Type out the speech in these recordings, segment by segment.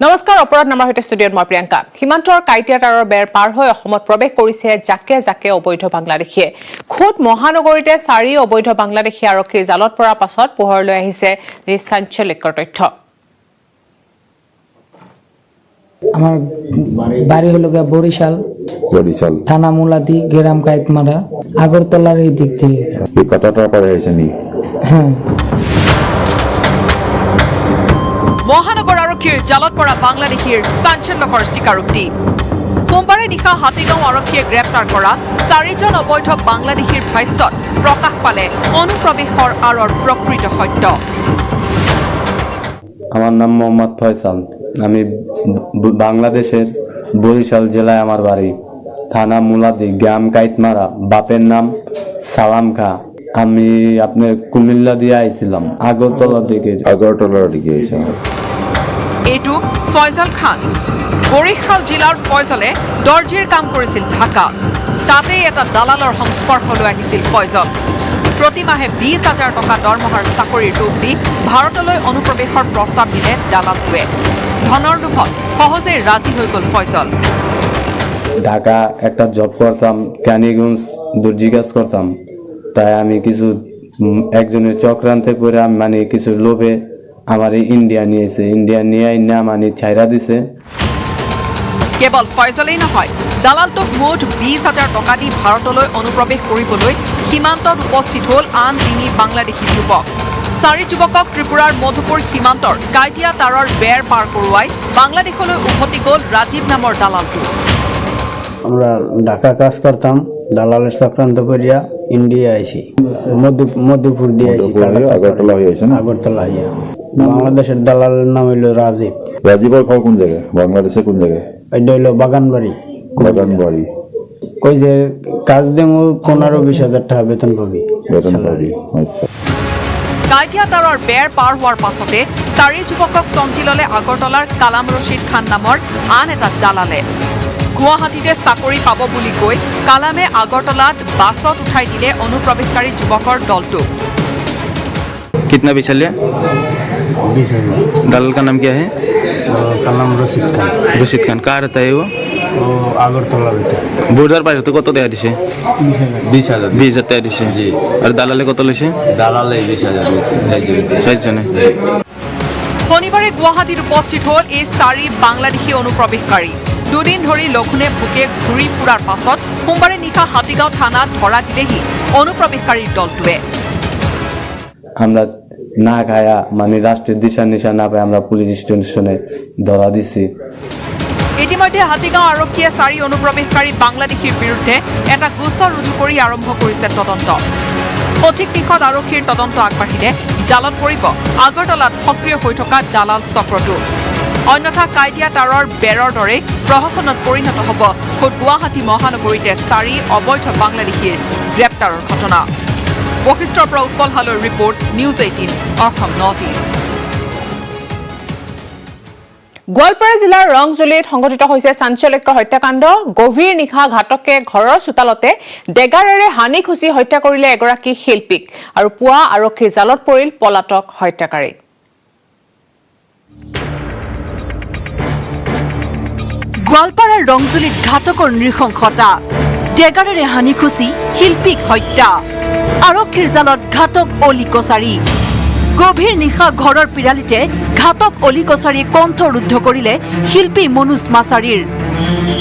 নমস্কাৰ অপৰাধ নামৰ হৈতে ষ্টুডিঅ'ত মই প্ৰিয়ংকা সীমান্তৰ কাইটিয়াটাৰৰ বেৰ পাৰ হৈ অসমত প্ৰৱেশ কৰিছে জাকে জাকে অবৈধ বাংলাদেশীয়ে খুদ মহানগৰীতে 4 অবৈধ বাংলাদেশী আৰক্ষীৰ জালত পৰাৰ পাছত পোহৰলৈ আহিছে এই চাঞ্চল্যকৰ তথ্য আমাৰ বাড়ি হলো বৰিশাল থানা মুলাদি গ্ৰাম কাইতমাৰা আগৰতলাৰ এই দিক থেকে এই কথাটা পৰে হয়েছে নি হ্যাঁ মহানগৰ আৰক্ষীৰ জালত পৰা বাংলাদেশীৰ চাঞ্চল্যকৰ স্বীকাৰোক্তি সোমবাৰে নিশা হাতীগাঁও আৰক্ষীয়ে গ্ৰেপ্তাৰ কৰা 4জন অবৈধ বাংলাদেশীৰ ভাষ্যত প্ৰকাশ পালে অনুপ্ৰৱেশৰ আঁৰৰ প্ৰকৃত সত্য আমার নাম মোহাম্মদ ফয়সাল আমি বাংলাদেশের বরিশাল জেলায় আমার বাড়ি থানা মুলাদি গ্রাম কাইতমারা বাপের নাম সালাম খা আমি আপনার কুমিল্লা দিয়ে আইছিলাম আগরতলার দিকে এইটো ফয়জাল খান বৰিশাল জিলাৰ ফয়জালে দৰ্জীৰ কাম কৰিছিল ঢাকা তাতে এটা দালালৰ সংস্পৰ্শলৈ আহিছিল ফয়জল প্ৰতিমাহে 20,000 টকা দৰমহাৰ চাকৰিৰ টোপ দি ভাৰতলৈ অনুপ্ৰৱেশৰ প্ৰস্তাৱ দিলে দালালটোৱে ধনৰ লোভত সহজে ৰাজি হৈ গ'ল ফয়জল ঢাকা একটা জব করতাম ক্যানিগঞ্জ দর্জি কাজ করতাম তাই আমি কিছু একজনের চক্রান্তে পড়ে আমি মানে কিছু লোভে আমার ইন্ডিয়া নিয়েছে ইন্ডিয়া নিয়ে না মানে ছাইরা দিছে কেৱল ফয়জলেই নহয় দালালটোক মুঠ 20,000 টকা দি ভাৰতলৈ অনুপ্ৰৱেশ কৰিবলৈ সীমান্তত উপস্থিত হ'ল আন 3 বাংলাদেশী যুৱক 4 যুৱকক ত্ৰিপুৰাৰ মধুপুৰ সীমান্তৰ কাইটিয়া তাৰৰ বেৰ পাৰ কৰোৱাই বাংলাদেশলৈ উভতি গ'ল ৰাজীৱ নামৰ দালালটো আমরা ঢাকা কাজ করতাম দালালের চক্রান্ত করিয়া ইন্ডিয়া আইছি মধুপুর দিয়ে আইছি আগরতলা হয়ে আছে না আগরতলা হইয়া বাংলাদেশের দালালের নাম হইল রাজীব রাজীবের ঘর কোন জায়গায় বাংলাদেশে কোন জায়গায় এটা হইল বাগানবাড়ি কই যে কাজ দেমু 15-20,000 টাকা বেতন পাবি আচ্ছা কাইটিয়া তাৰৰ বেৰ পাৰ হোৱাৰ পাছতে 4 যুৱকক চমজি ল'লে আগৰতলাৰ কালাম ৰছিদ খান নামৰ আন এটা দালালে গুৱাহাটীতে চাকৰি পাব বুলি কৈ কালামে আগৰতলাত বাছত উঠাই দিলে অনুপ্ৰৱেশকাৰী যুৱকৰ দলটো कितना पैसा लिया 20,000 दलाल का नाम क्या है কালাম रशीद खान कहाँ रहता है वो আগরতলা বেতে বর্ডার পার হতে কত দেয়া দিছে 20,000 দেয়া দিছে জি আর দালালে কত লৈছে দালালে 20,000 চারজনে শনিবাৰে গুৱাহাটীত উপস্থিত হ'ল এই 4 বাংলাদেশী অনুপ্ৰৱেশকাৰী দুদিন ধৰি লঘুনে ভোকে ঘূৰি ফুৰাৰ পাছত সোমবাৰে নিশা হাতীগাঁও থানাত ধৰা দিলেহি অনুপ্ৰৱেশকাৰীৰ দলটোৱে আমৰা না খায়া মানে ৰাষ্ট্ৰেৰ দিশা নিশা না পাই আমৰা পুলিশ স্টেশনে ধৰা দিছি ইতিমধ্যে হাতীগাঁও আৰক্ষীয়ে 4 অনুপ্ৰৱেশকাৰী বাংলাদেশীৰ বিৰুদ্ধে এটা গোচৰ ৰুজু কৰি আৰম্ভ কৰিছে তদন্ত সঠিক দিশত আৰক্ষীৰ তদন্ত আগবাঢ়িলে জালত পৰিব আগৰতলাত সক্ৰিয় হৈ থকা দালাল চক্ৰটো অন্যথা কাইটিয়া তাৰৰ বেৰৰ দৰে প্ৰহসনত পৰিণত হ'ব খোদ গুৱাহাটী মহানগৰীতে 4 অবৈধ বাংলাদেশীৰ গ্ৰেপ্তাৰৰ ঘটনা বশিষ্ঠৰ পৰা উৎপল হালৰ report news 18 Assam north east Goalpara জিলাৰ ৰংজুলিত সংঘটিত হৈছে চাঞ্চল্যকৰ হত্যাকাণ্ড গভীৰ নিশা ঘাটকে ঘৰৰ চোতালতে ডেগাৰেৰে হানি খুচি হত্যা কৰিলে এগৰাকী শিল্পীক আৰু পুৱা আৰক্ষীৰ জালত পৰিল পলাতক হত্যাকাৰী গোৱালপাৰাৰ ৰংজুলিত ঘাটকৰ নৃশংসতা ডেগাৰেৰে হানি খুচি শিল্পীক হত্যা আৰক্ষীৰ জালত ঘাটক অলি কছাৰী গভীৰ নিশা ঘৰৰ পিৰালিতে ঘাটক অলি কছাৰীয়ে কণ্ঠৰুদ্ধ কৰিলে শিল্পী মনোজ মাছাৰীৰ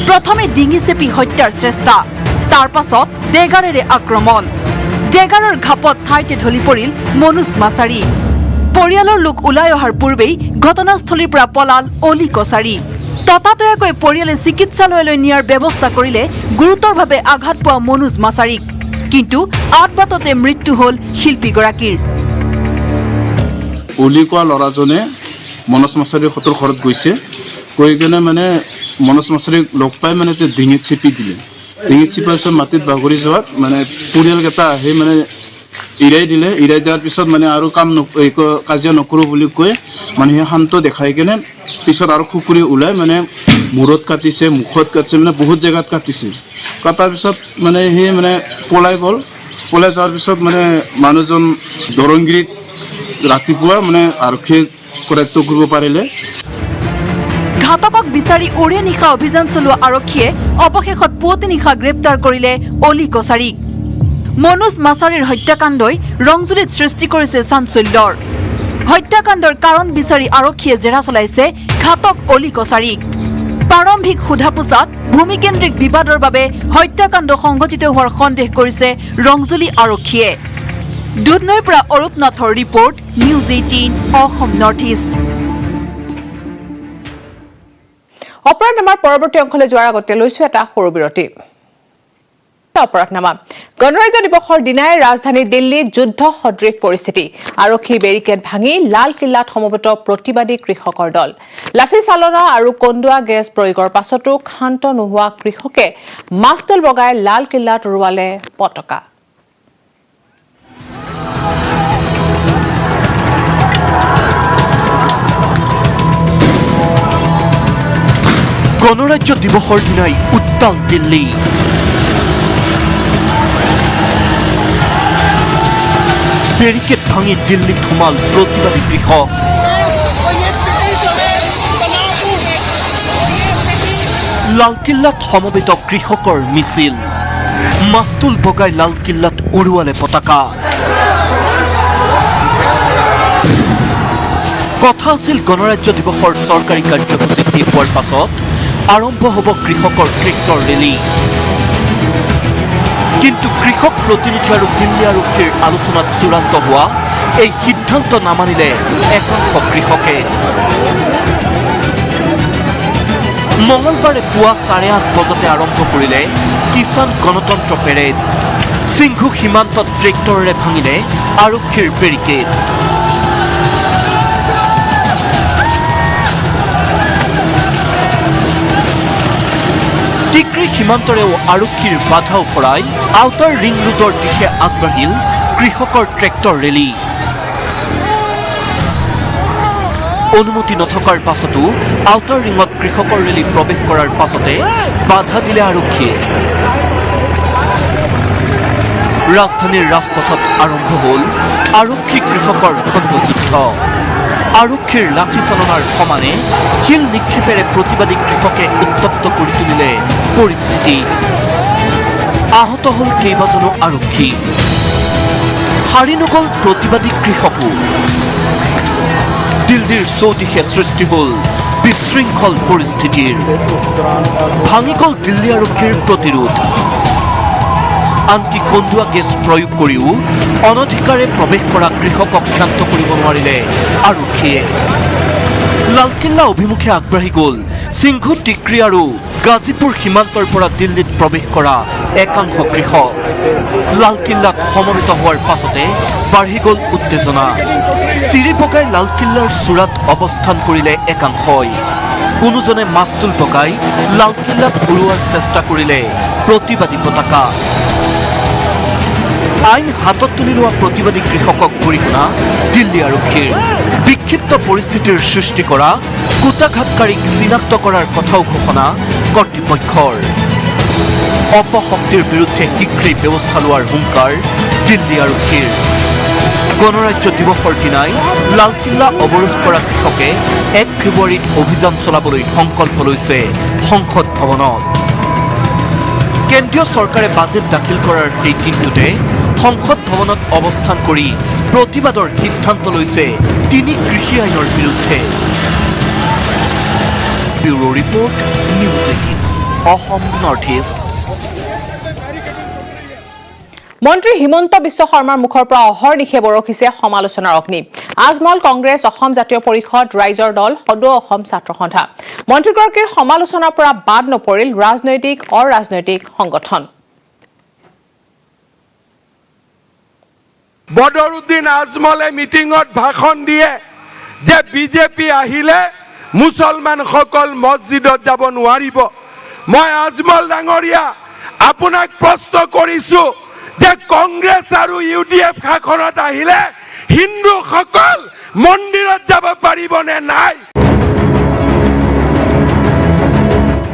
প্ৰথমে ডিঙি চেপি হত্যাৰ চেষ্টা তাৰ পাছত ডেগাৰেৰে আক্ৰমণ ডেগাৰৰ ঘাপত ঠাইতে ঢলি পৰিল মনোজ মাছাৰী পৰিয়ালৰ লোক ওলাই অহাৰ পূৰ্বেই ঘটনাস্থলীৰ পৰা পলাল অলি কছাৰী ততাতৈয়াকৈ পৰিয়ালে চিকিৎসালয়লৈ নিয়াৰ ব্যৱস্থা কৰিলে গুৰুতৰভাৱে আঘাত পোৱা মনোজ মাছাৰীক কিন্তু আটবাটতে মৃত্যু হ'ল শিল্পীগৰাকীৰ অলি কোৱা ল'ৰাজনে মনোজ মাছাৰীৰ সতৰ ঘৰত গৈছে গৈ কিনে মানে মনোজ মাছাৰীক লগ পাই মানে ডিঙিত চেপি দিলে ডিঙিত চেপাৰ পিছত মাটিত বাগৰি যোৱাত মানে পৰিয়ালকেইটা আহি মানে ইৰাই দিলে ইৰাই দিয়াৰ পিছত মানে আৰু কাজিয়া নকৰোঁ বুলি কৈ মানুহে শান্ত দেখাই কিনে পিছত আৰু খুকুৰি ওলাই মানে মূৰত কাটিছে মুখত কাটিছে মানে বহুত জেগাত কাটিছে কটাৰ পিছত মানে সি মানে পলাই গ'ল পলাই যোৱাৰ পিছত মানে মানুহজন দৰংগিৰিত ৰাতিপুৱা মানে আৰক্ষীয়ে কৰায়ত্ব কৰিব পাৰিলে ঘাতকক বিচাৰি উৰে নিশা অভিযান চলোৱা আৰক্ষীয়ে অৱশেষত পুৱতি নিশা গ্ৰেপ্তাৰ কৰিলে অলি কছাৰীক মনোজ মাছাৰীৰ হত্যাকাণ্ডই ৰংজুলিত সৃষ্টি কৰিছে চাঞ্চল্যৰ হত্যাকাণ্ডৰ কাৰণ বিচাৰি আৰক্ষীয়ে জেৰা চলাইছে ঘাতক অলি কছাৰীক প্ৰাৰম্ভিক সোধাপোছাত ভূমিকেন্দ্ৰিক বিবাদৰ বাবে হত্যাকাণ্ড সংঘটিত হোৱাৰ সন্দেহ কৰিছে ৰংজুলি আৰক্ষীয়ে দুধনৈৰ পৰা অৰূপ নাথৰ report news 18 Assam north east অপৰাধনামাৰ পৰৱৰ্তী অংশলৈ যোৱাৰ আগতে লৈছো এটা সৰু বিৰতি অপৰাধনামা গণৰাজ্য দিৱসৰ দিনাই ৰাজধানী দিল্লীত যুদ্ধ সদৃশ পৰিস্থিতি আৰক্ষী বেৰিকেড ভাঙি লাল কিল্লাত সমবেত প্ৰতিবাদী কৃষকৰ দল লাঠি চালনা আৰু কন্দুৱা গেছ প্ৰয়োগৰ পাছতো শান্ত নোহোৱা কৃষকে মাস্তুল বগাই লাল কিল্লাত উৰুৱালে পতাকা গণৰাজ্য দিৱসৰ দিনাই উত্তাল দিল্লী বেৰিকেড ভাঙি দিল্লীত সোমাল প্ৰতিবাদী কৃষক লালকিল্লাত সমবেত কৃষকৰ মিছিল মাস্তুল বগাই লালকিল্লাত উৰুৱালে পতাকা কথা আছিল গণৰাজ্য দিৱসৰ চৰকাৰী কাৰ্যসূচী শেষ হোৱাৰ পাছত আৰম্ভ হ'ব কৃষকৰ ট্ৰেক্টৰ ৰেলী কিন্তু কৃষক প্ৰতিনিধি আৰু দিল্লী আৰক্ষীৰ আলোচনাত চূড়ান্ত হোৱা এই সিদ্ধান্ত নামানিলে একাংশ কৃষকে মঙলবাৰে পুৱা 8:30 বজাতে আৰম্ভ কৰিলে কিষাণ গণতন্ত্ৰ পেৰেড সিংঘু সীমান্তত ট্ৰেক্টৰেৰে ভাঙিলে আৰক্ষীৰ বেৰিকেড টিকৰি সীমান্তৰেও আৰক্ষীৰ বাধা উপৰাই আউটাৰ ৰিং ৰোডৰ দিশে আগবাঢ়িল কৃষকৰ ট্ৰেক্টৰ ৰেলী অনুমতি নথকাৰ পাছতো আউটাৰ ৰিঙত কৃষকৰ ৰেলী প্ৰৱেশ কৰাৰ পাছতে বাধা দিলে আৰক্ষীয়ে ৰাজধানীৰ ৰাজপথত আৰম্ভ হ'ল আৰক্ষী কৃষকৰ খণ্ডযুদ্ধ আৰক্ষীৰ লাঠি চালনাৰ সমানে শিল নিক্ষেপেৰে প্ৰতিবাদী কৃষকে উত্তপ্ত কৰি তুলিলে পৰিস্থিতি আহত হ'ল কেইবাজনো আৰক্ষী হাৰি নগ'ল প্ৰতিবাদী কৃষকো দিল্লীৰ চৌদিশে সৃষ্টি হ'ল বিশৃংখল পৰিস্থিতিৰ ভাঙি গ'ল দিল্লী আৰক্ষীৰ প্ৰতিৰোধ আনকি কন্দুৱা গেছ প্ৰয়োগ কৰিও অনধিকাৰে প্ৰৱেশ কৰা কৃষকক ক্ষান্ত কৰিব নোৱাৰিলে আৰক্ষীয়ে লালকিল্লা অভিমুখে আগবাঢ়ি গ'ল সিংঘু টিকৰি আৰু গাজীপুৰ সীমান্তৰ পৰা দিল্লীত প্ৰৱেশ কৰা একাংশ কৃষক লালকিল্লাত সমবেত হোৱাৰ পাছতে বাঢ়ি গ'ল উত্তেজনা চিৰি পকাই লালকিল্লাৰ চূড়াত অৱস্থান কৰিলে একাংশই কোনোজনে মাস্তুল পকাই লালকিল্লাত উৰুৱাৰ চেষ্টা কৰিলে প্ৰতিবাদী পতাকা আইন হাতত তুলি লোৱা প্ৰতিবাদী কৃষকক গৰিহণা দিল্লী আৰক্ষীৰ বিক্ষিপ্ত পৰিস্থিতিৰ সৃষ্টি কৰা কুটাঘাতকাৰীক চিনাক্ত কৰাৰ কথাও ঘোষণা কৰ্তৃপক্ষৰ অপশক্তিৰ বিৰুদ্ধে শীঘ্ৰেই ব্যৱস্থা লোৱাৰ হুংকাৰ দিল্লী আৰক্ষীৰ গণৰাজ্য দিৱসৰ দিনাই লালকিল্লা অৱৰোধ কৰা কৃষকে 1 ফেব্ৰুৱাৰীত অভিযান চলাবলৈ সংকল্প লৈছে সংসদ ভৱনত কেন্দ্ৰীয় চৰকাৰে বাজেট দাখিল কৰাৰ সেই দিনটোতে সংসদ ভৱনত অৱস্থান কৰি প্ৰতিবাদৰ সিদ্ধান্ত লৈছে 3 কৃষি আইনৰ বিৰুদ্ধে bureau report news 18 Assam north east মন্ত্ৰী হিমন্ত বিশ্ব শৰ্মাৰ মুখৰ পৰা অহৰ্নিশে বৰষিছে সমালোচনাৰ অগ্নি আজমল কংগ্ৰেছ অসম জাতীয় পৰিষদ ৰাইজৰ দল সদৌ অসম ছাত্ৰ সন্থা মন্ত্ৰীগৰাকীৰ সমালোচনাৰ পৰা বাদ নপৰিল ৰাজনৈতিক অৰাজনৈতিক সংগঠন বদৰুদ্দিন আজমলে মিটিঙত ভাষণ দিয়ে যে বিজেপি আহিলে মুছলমানসকল মছজিদত যাব নোৱাৰিব মই আজমল ডাঙৰীয়া আপোনাক প্ৰশ্ন কৰিছো যে কংগ্ৰেছ আৰু ইউডিএফ শাসনত আহিলে হিন্দুসকল মন্দিৰত যাব পাৰিবনে নাই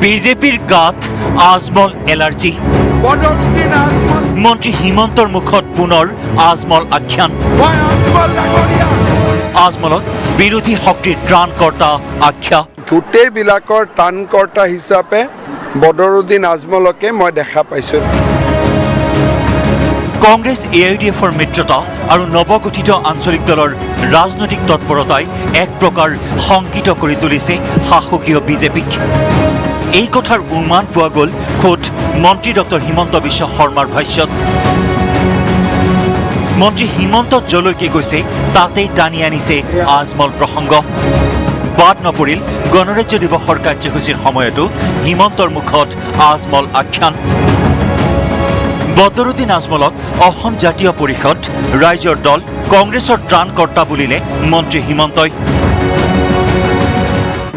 বিজেপিৰ গাত আজমল এলাৰ্জি বদৰুদ্দিন আজমল মন্ত্ৰী হিমন্তৰ মুখত পুনৰ আজমল আখ্যান মই আজমল ডাঙৰীয়া আজমলক বিৰোধী শক্তিৰ ত্ৰাণকৰ্তা আখ্যা গোটেইবিলাকৰ টানকৰ্তা হিচাপে বদৰুদ্দিন আজমলকে মই দেখা পাইছোঁ। কংগ্ৰেছ AIDFৰ মিত্ৰতা আৰু নৱগঠিত আঞ্চলিক দলৰ ৰাজনৈতিক তৎপৰতাই এক প্ৰকাৰ শংকিত কৰি তুলিছে শাসকীয় বিজেপিক। এই কথাৰ উমান পোৱা গ'ল খোদ মন্ত্ৰী ডক্টৰ হিমন্ত বিশ্ব শৰ্মাৰ ভাষ্যত। মন্ত্ৰী হিমন্ত যলৈকে গৈছে তাতেই টানি আনিছে আজমল প্ৰসংগ। বাদ নপৰিল গণৰাজ্য দিৱসৰ কাৰ্যসূচীৰ সময়তো হিমন্তৰ মুখত আজমল আখ্যান। বদৰুদ্দিন আজমলক অসম জাতীয় পৰিষদ ৰাইজৰ দল কংগ্ৰেছৰ ত্ৰাণকৰ্তা বুলিলে মন্ত্ৰী হিমন্তই।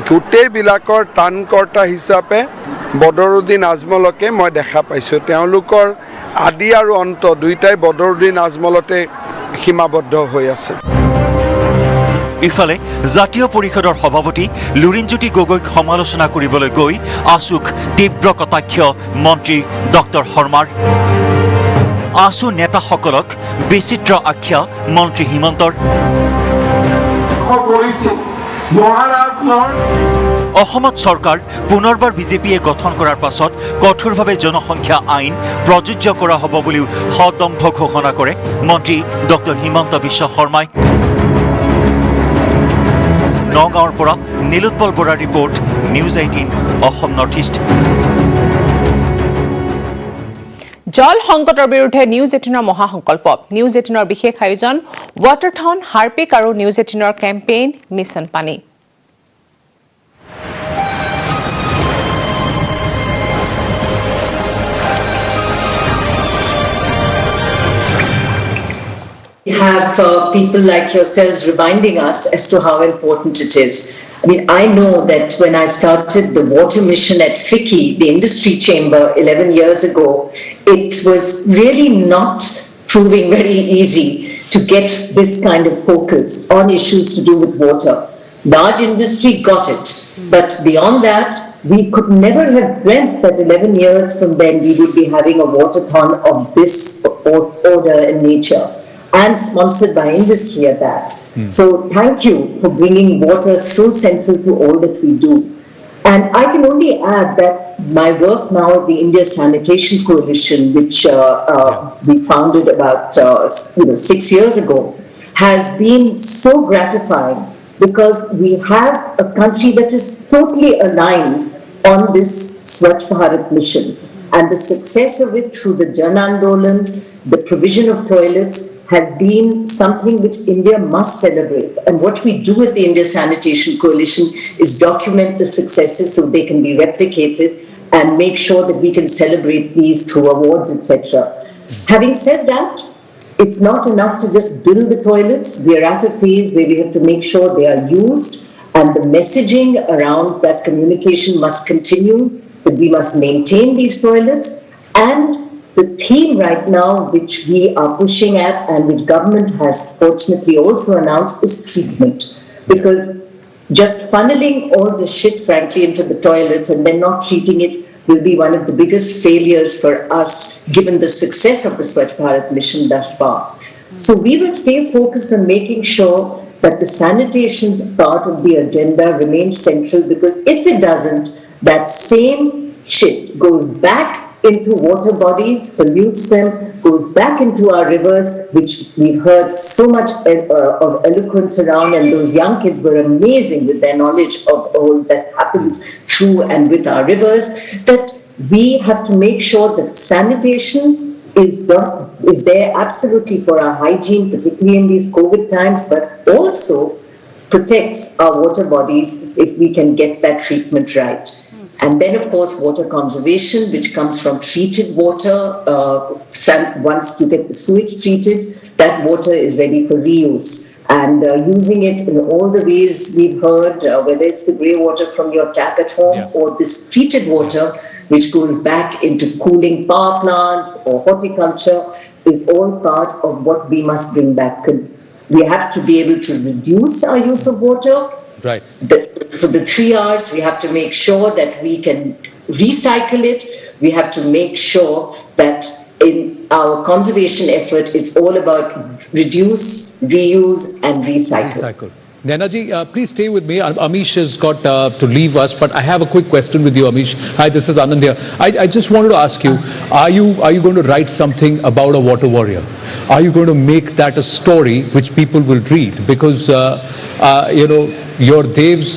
গোটেইবিলাকৰ টানকৰ্তা হিচাপে বদৰুদ্দিন আজমলকে মই দেখা পাইছোঁ। তেওঁলোকৰ আদি আৰু অন্ত দুয়োটাই বদৰুদ্দিন আজমলতে সীমাবদ্ধ হৈ আছে। ইফালে জাতীয় পৰিষদৰ সভাপতি লুৰিণজ্যোতি গগৈক সমালোচনা কৰিবলৈ গৈ আছুক তীব্ৰ কটাক্ষ মন্ত্ৰী ডক্টৰ শৰ্মাৰ। আছু নেতাসকলক বিচিত্ৰ আখ্যা মন্ত্ৰী হিমন্তৰ। অসমত চৰকাৰ পুনৰবাৰ বিজেপিয়ে গঠন কৰাৰ পাছত কঠোৰভাৱে জনসংখ্যা আইন প্ৰযোজ্য কৰা হ'ব বুলিও সদম্ভ ঘোষণা কৰে মন্ত্ৰী ডক্টৰ হিমন্ত বিশ্ব শৰ্মাই। নগাঁৱৰ পৰা নীলোৎপল বৰাৰ report, news 18 Assam north east. জল সংকটৰ বিৰুদ্ধে নিউজ 18ৰ মহাসংকল্প। নিউজ 18ৰ বিশেষ আয়োজন ৱাটাৰথন, হাৰ্পিক আৰু নিউজ 18ৰ কেম্পেইন মিছন পানী। We have people like yourselves reminding us as to how important it is. I mean, I know that when I started the water mission at FICCI, the industry chamber 11 years ago, it was really not proving very easy to get this kind of focus on issues to do with water. Large industry got it, but beyond that, we could never have dreamt that 11 years from then we would be having a waterthon of this order and nature, and sponsored by industry at that. So thank you for bringing water so central to all that we do. And I can only add that my work now at the India Sanitation Coalition, which we founded about 6 years ago, has been so gratifying because we have a country that is totally aligned on this Swachh Bharat mission. And the success of it through the Jan Andolan, the provision of toilets, has been something which India must celebrate. And what we do with the India Sanitation Coalition is document the successes so they can be replicated and make sure that we can celebrate these through awards, etc. Having said that, it's not enough to just build the toilets. We are at a phase where we have to make sure they are used, and the messaging around that communication must continue, that we must maintain these toilets. And the theme right now, which we are pushing at and which government has fortunately also announced, is treatment. Because just funneling all the shit, frankly, into the toilets and then not treating it will be one of the biggest failures for us, given the success of the Swachh Bharat mission thus far. So we will stay focused on making sure that the sanitation part of the agenda remains central, because if it doesn't, that same shit goes back into water bodies, pollutes them, goes back into our rivers, which we've heard so much of eloquence around, and those young kids were amazing with their knowledge of all that happens through and with our rivers, that we have to make sure that sanitation is there absolutely for our hygiene, particularly in these COVID times, but also protects our water bodies if we can get that treatment right. And then, of course, water conservation, which comes from treated water. Once you get the sewage treated, that water is ready for reuse. And using it in all the ways we've heard, whether it's the grey water from your tap at home or this treated water, which goes back into cooling power plants or horticulture, is all part of what we must bring back. We have to be able to reduce our use of water. Right. For the 3 R's, we have to make sure that we can recycle it. We have to make sure that in our conservation effort, it's all about reduce, reuse, and recycle. Nainaji, please stay with me. Amish has got to leave us, but I have a quick question with you, Amish. Hi, this is Anand here. I just wanted to ask you, are you going to write something about a water warrior? Are you going to make that a story which people will read? Because, your devs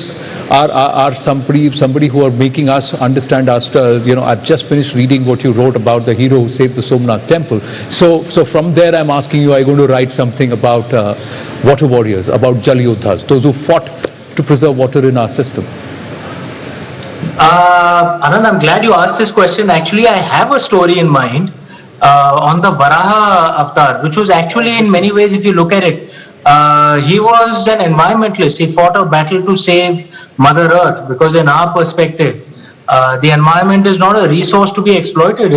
are somebody who are making us understand us. I've just finished reading what you wrote about the hero who saved the Somnath temple. So from there, I'm asking you, are you going to write something about water warriors, about Jal Yodhas, those who fought to preserve water in our system? Anand, I'm glad you asked this question. Actually, I have a story in mind on the Varaha avatar, which was actually in many ways, if you look at it, he was an environmentalist. He fought a battle to save Mother Earth, because in our perspective, the environment is not a resource to be exploited.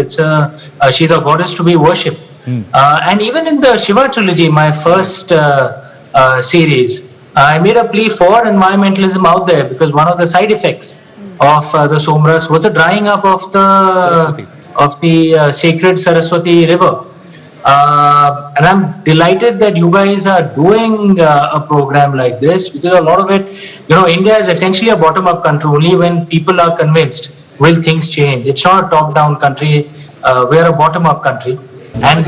She's a goddess to be worshipped. And even in the Shiva trilogy, my first series, I made a plea for environmentalism out there, because one of the side effects of the Somras was the drying up of the sacred Saraswati river. And I'm delighted that you guys are doing a program like this, because a lot of it, India is essentially a bottom-up country. Only when people are convinced will things change. It's not a top-down country. We're a bottom-up country. And